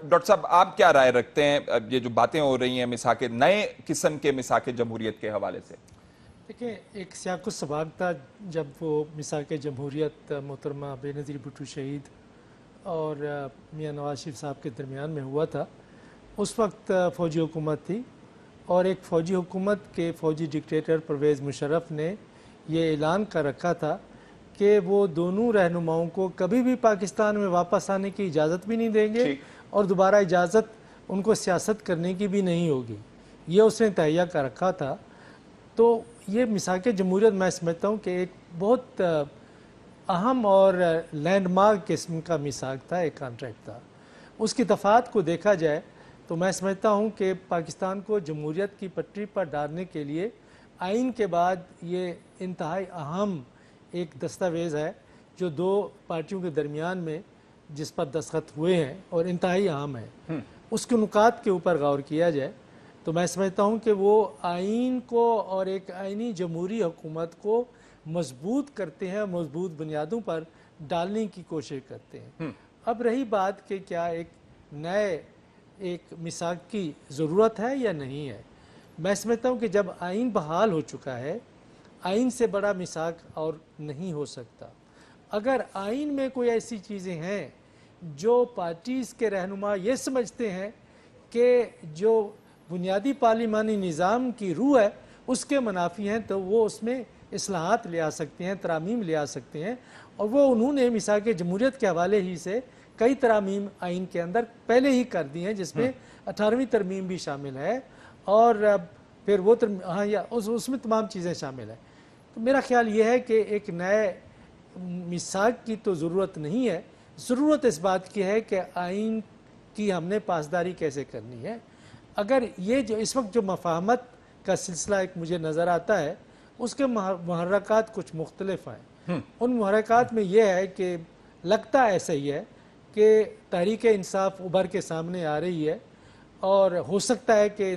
Doctor صاحب آپ کیا رائے رکھتے ہیں یہ جو باتیں ہو رہی ہیں مساق نئے قسم کے مساق جمہوریت کے حوالے سے؟ دیکھیں، ایک سیاق السباق تھا جب وہ مساق جمہوریت محترمہ بے نظیر بھٹو شہید اور میاں نواز شریف صاحب کے درمیان میں ہوا تھا۔ اس وقت فوجی حکومت تھی اور ایک فوجی حکومت کے فوجی ڈکٹیٹر پرویز مشرف نے یہ اعلان کر رکھا تھا کہ وہ دونوں رہنماؤں کو کبھی بھی پاکستان میں واپس آنے کی اجازت بھی نہیں دیں گے اور دوبارہ اجازت ان کو سیاست کرنے کی بھی نہیں ہوگی، یہ اس نے تہیہ کر رکھا تھا۔ تو یہ مساق جمہوریت میں سمجھتا ہوں کہ ایک بہت اہم اور لینڈ مارک قسم کا میثاق تھا، ایک کانٹریکٹ تھا۔ اس کی دفعات کو دیکھا جائے تو میں سمجھتا ہوں کہ پاکستان کو جمہوریت کی پٹری پر ڈالنے کے لیے آئین کے بعد یہ انتہائی اہم ایک دستاویز ہے جو دو پارٹیوں کے درمیان میں جس پر دستخط ہوئے ہیں اور انتہائی اہم ہے۔ اس کے نکات کے اوپر غور کیا جائے تو میں سمجھتا ہوں کہ وہ آئین کو اور ایک آئینی جمہوری حکومت کو مضبوط کرتے ہیں، مضبوط بنیادوں پر ڈالنے کی کوشش کرتے ہیں۔ اب رہی بات کہ کیا ایک میثاق کی ضرورت ہے یا نہیں ہے، میں سمجھتا ہوں کہ جب آئین بحال ہو چکا ہے، آئین سے بڑا میثاق اور نہیں ہو سکتا۔ اگر آئین میں کوئی ایسی چیزیں ہیں جو پارٹیز کے رہنما یہ سمجھتے ہیں کہ جو بنیادی پارلیمانی نظام کی روح ہے اس کے منافی ہیں، تو وہ اس میں اصلاحات لے آ سکتے ہیں، ترامیم لے آ سکتے ہیں، اور وہ انہوں نے مساق جمہوریت کے حوالے ہی سے کئی ترامیم آئین کے اندر پہلے ہی کر دی ہیں، جس میں 18ویں ترمیم بھی شامل ہے اور پھر وہ اس میں تمام چیزیں شامل ہیں۔ تو میرا خیال یہ ہے کہ ایک نئے میثاق کی تو ضرورت نہیں ہے، ضرورت اس بات کی ہے کہ آئین کی ہم نے پاسداری کیسے کرنی ہے۔ اگر یہ جو اس وقت جو مفاہمت کا سلسلہ ایک مجھے نظر آتا ہے، اس کے محرکات کچھ مختلف ہیں۔ ان محرکات میں یہ ہے کہ لگتا ایسا ہی ہے کہ تحریک انصاف ابھر کے سامنے آ رہی ہے اور ہو سکتا ہے کہ